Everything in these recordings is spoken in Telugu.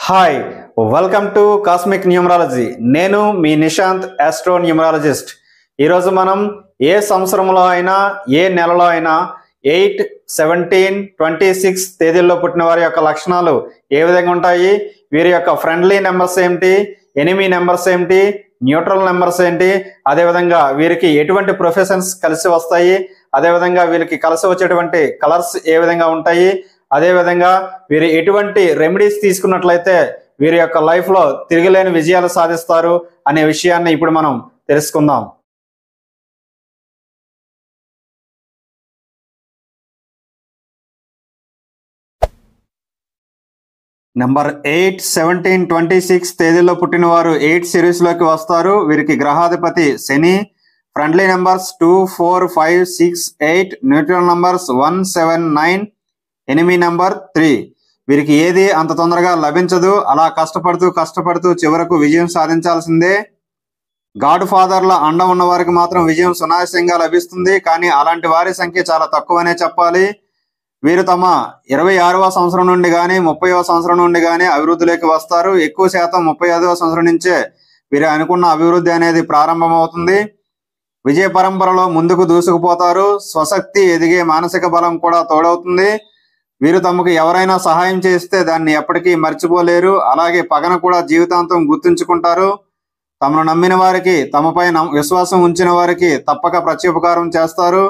Hi, welcome to cosmic numerology. నేను మీ నిశాంత్, ఆస్ట్రో న్యూమరాలజిస్ట్. ఈరోజు మనం ఏ సంవత్సరంలో అయినా ఏ నెలలో అయినా 8, 17, 26 తేదీల్లో పుట్టిన వారి యొక్క లక్షణాలు ఏ విధంగా ఉంటాయి, వీరి యొక్క ఫ్రెండ్లీ నెంబర్స్ ఏమిటి, ఎనిమీ నెంబర్స్ ఏమిటి, న్యూట్రల్ నెంబర్స్ ఏంటి, అదేవిధంగా వీరికి ఎటువంటి ప్రొఫెషన్స్ కలిసి వస్తాయి, అదేవిధంగా వీరికి కలిసి వచ్చేటువంటి కలర్స్ ఏ విధంగా ఉంటాయి, అదేవిధంగా వీరు ఎటువంటి రెమెడీస్ తీసుకున్నట్లయితే వీరి యొక్క లైఫ్లో తిరగలేని విజయాలు సాధిస్తారు అనే విషయాన్ని ఇప్పుడు మనం తెలుసుకుందాం. నెంబర్ 8, 17, 26 తేదీల్లో పుట్టిన వారు 8 సిరీస్లోకి వస్తారు. వీరికి గ్రహాధిపతి శని. Friendly numbers 2, 4, 5, 6, 8. Neutral numbers 1, 7, 9. Enemy number 3. వీరికి ఏది అంత తొందరగా లభించదు. అలా కష్టపడుతూ చివరకు విజయం సాధించాల్సిందే. గాడ్ ఫాదర్ల అండ ఉన్న వారికి మాత్రం విజయం సునాయాసంగా లభిస్తుంది. కానీ అలాంటి వారి సంఖ్య చాలా తక్కువనే చెప్పాలి. వీరు తమ 26వ సంవత్సరం నుండి కానీ 30వ సంవత్సరం నుండి కానీ అభివృద్ధిలోకి వస్తారు. ఎక్కువ శాతం 35వ సంవత్సరం నుంచే వీరు అనుకున్న అభివృద్ధి అనేది ప్రారంభమవుతుంది. విజయ పరంపరలో ముందుకు దూసుకుపోతారు. స్వశక్తి, ఎదిగే మానసిక బలం కూడా తోడవుతుంది. వీరు తమకు ఎవరైనా సహాయం చేస్తే దాన్ని ఎప్పటికీ మర్చిపోలేరు. అలాగే పగను కూడా జీవితాంతం గుర్తుంచుకుంటారు. తమను నమ్మిన వారికి, తమపై విశ్వాసం ఉంచిన వారికి తప్పక ప్రత్యుపకారం చేస్తారు.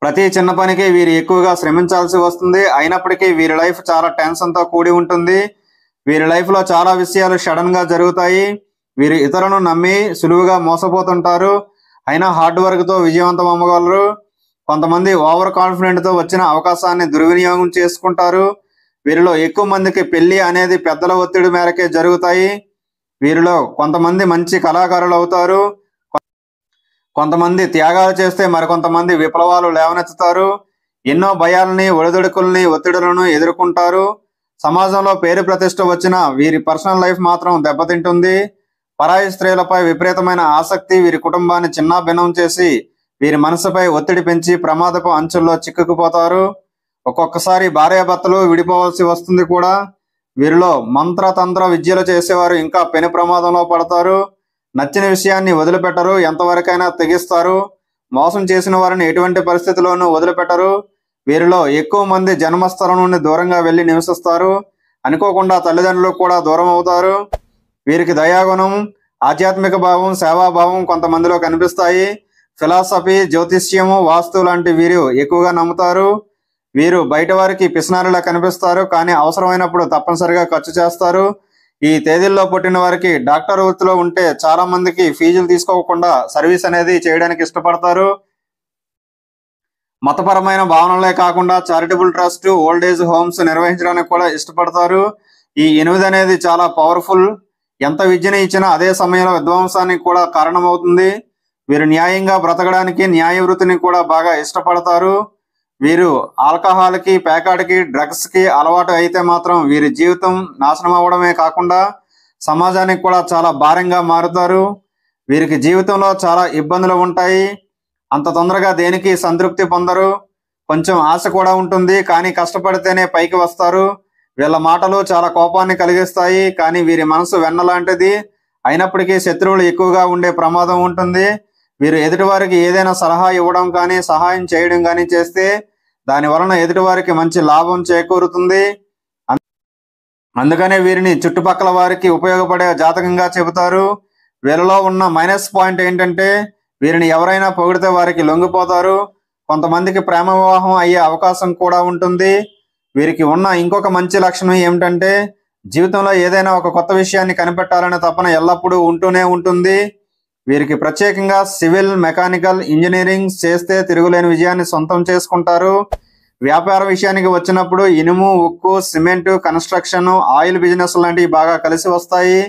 ప్రతి చిన్న పనికి వీరు ఎక్కువగా శ్రమించాల్సి వస్తుంది. అయినప్పటికీ వీరి లైఫ్ చాలా టెన్షన్తో కూడి ఉంటుంది. వీరి లైఫ్లో చాలా విషయాలు సడన్గా జరుగుతాయి. వీరు ఇతరులను నమ్మి సులువుగా మోసపోతుంటారు. అయినా హార్డ్ వర్క్తో విజయవంతం అవ్వగలరు. కొంతమంది ఓవర్ కాన్ఫిడెంట్తో వచ్చిన అవకాశాన్ని దుర్వినియోగం చేసుకుంటారు. వీరిలో ఎక్కువ మందికి పెళ్లి అనేది పెద్దల ఒత్తిడి మేరకే జరుగుతాయి. వీరిలో కొంతమంది మంచి కళాకారులు అవుతారు. కొంతమంది త్యాగాలు చేస్తే మరికొంతమంది విప్లవాలు లేవనెత్తుతారు. ఎన్నో భయాలని, ఒడిదుడుకుల్ని, ఒత్తిడులను ఎదుర్కొంటారు. సమాజంలో పేరు ప్రతిష్ట వచ్చిన వీరి పర్సనల్ లైఫ్ మాత్రం దెబ్బతింటుంది. పరాయి స్త్రీలపై విపరీతమైన ఆసక్తి వీరి కుటుంబాన్ని చిన్నాభిన్నం చేసి వీరి మనసుపై ఒత్తిడి పెంచి ప్రమాదపు అంచుల్లో చిక్కుకుపోతారు. ఒక్కొక్కసారి భార్యాభర్తలు విడిపోవాల్సి వస్తుంది కూడా. వీరిలో మంత్రతంత్ర విద్యలు చేసేవారు ఇంకా పెను ప్రమాదంలో పడతారు. నచ్చిన విషయాన్ని వదిలిపెట్టరు, ఎంతవరకైనా తెగిస్తారు. మోసం చేసిన వారిని ఎటువంటి పరిస్థితుల్లోనూ వదిలిపెట్టరు. వీరిలో ఎక్కువ మంది జన్మస్థలం నుండి దూరంగా వెళ్ళి నివసిస్తారు. అనుకోకుండా తల్లిదండ్రులకు కూడా దూరం అవుతారు. వీరికి దయాగుణం, ఆధ్యాత్మిక భావం, సేవాభావం కొంతమందిలో కనిపిస్తాయి. ఫిలాసఫీ, జ్యోతిష్యము, వాస్తు లాంటి వీరు ఎక్కువగా నమ్ముతారు. వీరు బయట వారికి పిసినారిలా కనిపిస్తారు, కానీ అవసరమైనప్పుడు తప్పనిసరిగా ఖర్చు చేస్తారు. ఈ తేదీల్లో పుట్టిన వారికి డాక్టర్ వృత్తిలో ఉంటే చాలా మందికి ఫీజులు తీసుకోకుండా సర్వీస్ అనేది చేయడానికి ఇష్టపడతారు. మతపరమైన భావనలే కాకుండా charitable trust, old age homes నిర్వహించడానికి కూడా ఇష్టపడతారు. ఈ 8 అనేది చాలా పవర్ఫుల్. ఎంత విద్యను ఇచ్చినా అదే సమయంలో విధ్వంసానికి కూడా కారణమవుతుంది. వీరు న్యాయంగా బ్రతకడానికి, న్యాయ వృత్తిని కూడా బాగా ఇష్టపడతారు. వీరు ఆల్కహాల్కి, పేకాడికి, డ్రగ్స్కి అలవాటు అయితే మాత్రం వీరి జీవితం నాశనం అవ్వడమే కాకుండా సమాజానికి కూడా చాలా భారంగా మారుతారు. వీరికి జీవితంలో చాలా ఇబ్బందులు ఉంటాయి. అంత తొందరగా దేనికి సంతృప్తి పొందరు. కొంచెం ఆశ కూడా ఉంటుంది, కానీ కష్టపడితేనే పైకి వస్తారు. వీళ్ళ మాటలు చాలా కోపాన్ని కలిగిస్తాయి, కానీ వీరి మనసు వెన్నలాంటిది. అయినప్పటికీ శత్రువులు ఎక్కువగా ఉండే ప్రమాదం ఉంటుంది. వీరు ఎదుటివారికి ఏదైనా సలహా ఇవ్వడం కానీ, సహాయం చేయడం కానీ చేస్తే దాని వలన ఎదుటివారికి మంచి లాభం చేకూరుతుంది. అందుకనే వీరిని చుట్టుపక్కల వారికి ఉపయోగపడే జాతకంగా చెబుతారు. వీరిలో ఉన్న మైనస్ పాయింట్ ఏంటంటే వీరిని ఎవరైనా పొగిడితే వారికి లొంగిపోతారు. కొంతమందికి ప్రేమ వివాహం అయ్యే అవకాశం కూడా ఉంటుంది. వీరికి ఉన్న ఇంకొక మంచి లక్షణం ఏమిటంటే జీవితంలో ఏదైనా ఒక కొత్త విషయాన్ని కనిపెట్టాలనే తపన ఎల్లప్పుడూ ఉంటూనే ఉంటుంది. వీరికి ప్రత్యేకంగా సివిల్, మెకానికల్, ఇంజనీరింగ్ చేస్తే తిరుగులేని విజయాన్ని సొంతం చేసుకుంటారు. వ్యాపార విషయానికి వచ్చినప్పుడు ఇనుము, ఉక్కు, సిమెంటు, కన్స్ట్రక్షన్, ఆయిల్ బిజినెస్ లాంటివి బాగా కలిసి వస్తాయి.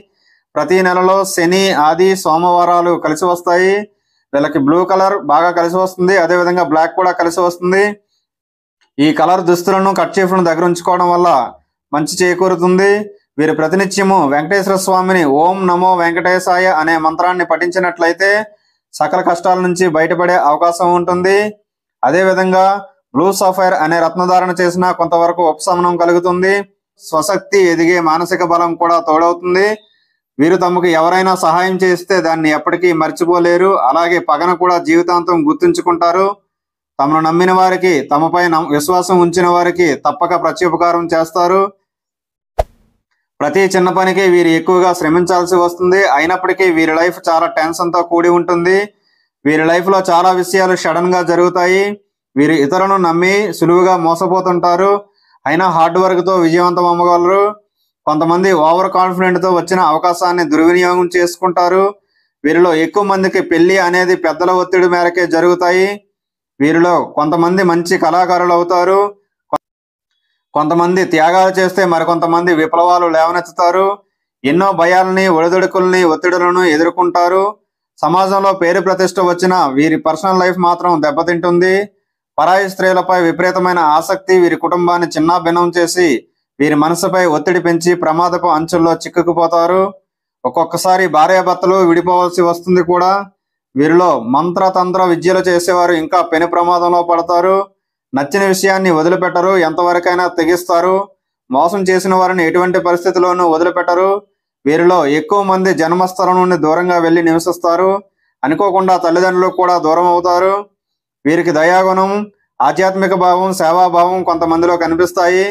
ప్రతి నెలలో శని, ఆది, సోమవారాలు కలిసి వస్తాయి. వీళ్ళకి బ్లూ కలర్ బాగా కలిసి వస్తుంది. అదేవిధంగా బ్లాక్ కూడా కలిసి వస్తుంది. ఈ కలర్ దుస్తులను, కర్చీఫ్లను దగ్గర ఉంచుకోవడం వల్ల మంచి చేకూరుతుంది. వీరు ప్రతినిత్యము వెంకటేశ్వర స్వామిని ఓం నమో వెంకటేశాయ అనే మంత్రాన్ని పఠించినట్లయితే సకల కష్టాల నుంచి బయటపడే అవకాశం ఉంటుంది. అదేవిధంగా బ్లూ సఫైర్ అనే రత్నధారణ చేసినా కొంతవరకు ఉపశమనం కలుగుతుంది. స్వశక్తి, ఎదిగే మానసిక బలం కూడా తోడవుతుంది. వీరు తమకు ఎవరైనా సహాయం చేస్తే దాన్ని ఎప్పటికీ మర్చిపోలేరు. అలాగే పగను కూడా జీవితాంతం గుర్తుంచుకుంటారు. తమను నమ్మిన వారికి, తమపై విశ్వాసం ఉంచిన వారికి తప్పక ప్రత్యుపకారం చేస్తారు. ప్రతి చిన్న పనికి వీరు ఎక్కువగా శ్రమించాల్సి వస్తుంది. అయినప్పటికీ వీరి లైఫ్ చాలా టెన్షన్తో కూడి ఉంటుంది. వీరి లైఫ్లో చాలా విషయాలు సడన్గా జరుగుతాయి. వీరు ఇతరులను నమ్మి సులువుగా మోసపోతుంటారు. అయినా హార్డ్ వర్క్తో విజయవంతం అవ్వగలరు. కొంతమంది ఓవర్ కాన్ఫిడెంట్తో వచ్చిన అవకాశాన్ని దుర్వినియోగం చేసుకుంటారు. వీరిలో ఎక్కువ మందికి పెళ్లి అనేది పెద్దల ఒత్తిడి మేరకే జరుగుతాయి. వీరిలో కొంతమంది మంచి కళాకారులు అవుతారు. కొంతమంది త్యాగాలు చేస్తే మరికొంతమంది విప్లవాలు లేవనెత్తుతారు. ఎన్నో భయాలని, ఒడిదుడుకుల్ని, ఒత్తిడులను ఎదుర్కొంటారు. సమాజంలో పేరు ప్రతిష్ట వచ్చిన వీరి పర్సనల్ లైఫ్ మాత్రం దెబ్బతింటుంది. పరాయి స్త్రీలపై విపరీతమైన ఆసక్తి వీరి కుటుంబాన్ని చిన్నాభిన్నం చేసి వీరి మనసుపై ఒత్తిడి పెంచి ప్రమాదపు అంచుల్లో చిక్కుకుపోతారు. ఒక్కొక్కసారి భార్యాభర్తలు విడిపోవాల్సి వస్తుంది కూడా. వీరిలో మంత్రతంత్ర విద్యలు చేసేవారు ఇంకా పెను ప్రమాదంలో పడతారు. నచ్చిన విషయాన్ని వదిలిపెట్టరు, ఎంతవరకైనా తెగిస్తారు. మోసం చేసిన వారిని ఎటువంటి పరిస్థితుల్లోనూ వదిలిపెట్టరు. వీరిలో ఎక్కువ మంది జన్మస్థలం నుండి దూరంగా వెళ్ళి నివసిస్తారు. అనుకోకుండా తల్లిదండ్రులు కూడా దూరం అవుతారు. వీరికి దయాగుణం, ఆధ్యాత్మిక భావం, సేవాభావం కొంతమందిలో కనిపిస్తాయి.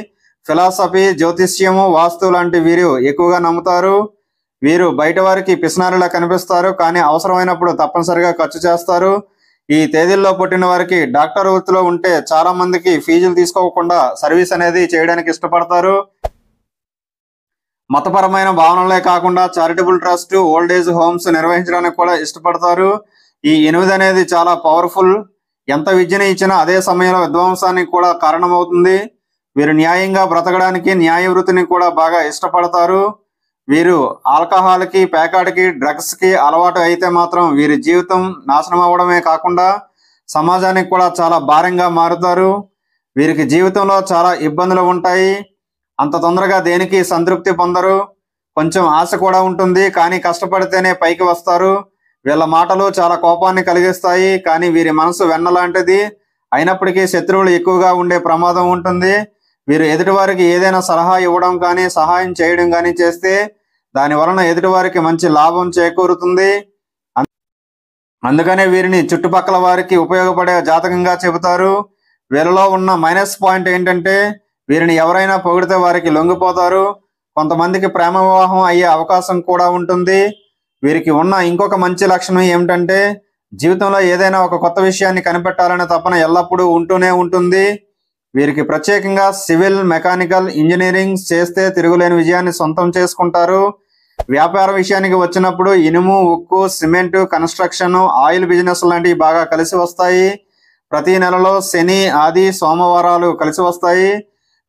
ఫిలాసఫీ, జ్యోతిష్యము, వాస్తు లాంటి వీరు ఎక్కువగా నమ్ముతారు. వీరు బయట వారికి పిసినారిలా కనిపిస్తారు, కానీ అవసరమైనప్పుడు తప్పనిసరిగా ఖర్చు చేస్తారు. ఈ తేదీల్లో పుట్టిన వారికి డాక్టర్ వృత్తిలో ఉంటే చాలా మందికి ఫీజులు తీసుకోకుండా సర్వీస్ అనేది చేయడానికి ఇష్టపడతారు. మతపరమైన భావనలే కాకుండా charitable trust, old age homes నిర్వహించడానికి కూడా ఇష్టపడతారు. ఈ 8 అనేది చాలా పవర్ఫుల్. ఎంత విద్యను ఇచ్చినా అదే సమయంలో విధ్వంసానికి కూడా కారణమవుతుంది. వీరు న్యాయంగా బ్రతకడానికి, న్యాయ వృత్తిని కూడా బాగా ఇష్టపడతారు. వీరు ఆల్కహాల్కి, పేకాటికి, డ్రగ్స్కి అలవాటు అయితే మాత్రం వీరి జీవితం నాశనం అవ్వడమే కాకుండా సమాజానికి కూడా చాలా భారంగా మారుతారు. వీరికి జీవితంలో చాలా ఇబ్బందులు ఉంటాయి. అంత తొందరగా దేనికి సంతృప్తి పొందరు. కొంచెం ఆశ కూడా ఉంటుంది, కానీ కష్టపడితేనే పైకి వస్తారు. వీళ్ళ మాటలు చాలా కోపాన్ని కలిగిస్తాయి, కానీ వీరి మనసు వెన్నలాంటిది. అయినప్పటికీ శత్రువులు ఎక్కువగా ఉండే ప్రమాదం ఉంటుంది. వీరు ఎదుటివారికి ఏదైనా సలహా ఇవ్వడం కానీ, సహాయం చేయడం కానీ చేస్తే దాని వలన ఎదుటివారికి మంచి లాభం చేకూరుతుంది. అందుకనే వీరిని చుట్టుపక్కల వారికి ఉపయోగపడే జాతకంగా చెబుతారు. వీరిలో ఉన్న మైనస్ పాయింట్ ఏంటంటే వీరిని ఎవరైనా పొగిడితే వారికి లొంగిపోతారు. కొంతమందికి ప్రేమ వివాహం అయ్యే అవకాశం కూడా ఉంటుంది. వీరికి ఉన్న ఇంకొక మంచి లక్షణం ఏమిటంటే జీవితంలో ఏదైనా ఒక కొత్త విషయాన్ని కనిపెట్టాలనే తపన ఎల్లప్పుడూ ఉంటూనే ఉంటుంది. వీరికి ప్రత్యేకంగా సివిల్, మెకానికల్, ఇంజనీరింగ్ చేస్తే తిరుగులేని విజయాన్ని సొంతం చేసుకుంటారు. వ్యాపార విషయానికి వచ్చినప్పుడు ఇనుము, ఉక్కు, సిమెంటు, కన్స్ట్రక్షన్, ఆయిల్ బిజినెస్ లాంటివి బాగా కలిసి వస్తాయి. ప్రతి నెలలో శని, ఆది, సోమవారాలు కలిసి వస్తాయి.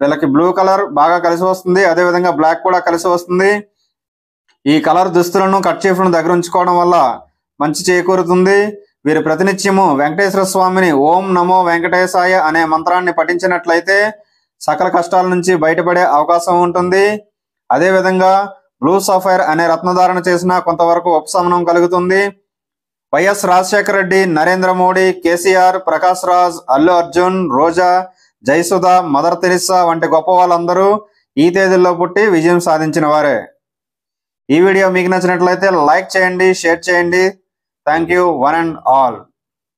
వీళ్ళకి బ్లూ కలర్ బాగా కలిసి వస్తుంది. అదేవిధంగా బ్లాక్ కూడా కలిసి వస్తుంది. ఈ కలర్ దుస్తులను, కర్చీఫ్లను దగ్గర ఉంచుకోవడం వల్ల మంచి చేకూరుతుంది. వీరు ప్రతినిత్యము వెంకటేశ్వర స్వామిని ఓం నమో వెంకటేశాయ అనే మంత్రాన్ని పఠించినట్లయితే సకల కష్టాల నుంచి బయటపడే అవకాశం ఉంటుంది. అదేవిధంగా బ్లూ సఫైర్ అనే రత్నధారణ చేసిన కొంతవరకు ఉపశమనం కలుగుతుంది. వైఎస్ రాజశేఖర రెడ్డి, నరేంద్ర మోడీ, కేసీఆర్, ప్రకాష్ రాజ్, అల్లు అర్జున్, రోజా, జయసుధ, మదర్ తెరిసా వంటి గొప్ప వాళ్ళందరూ ఈ తేదీల్లో పుట్టి విజయం సాధించిన వారే. ఈ వీడియో మీకు నచ్చినట్లయితే లైక్ చేయండి, షేర్ చేయండి. Thank you one and all.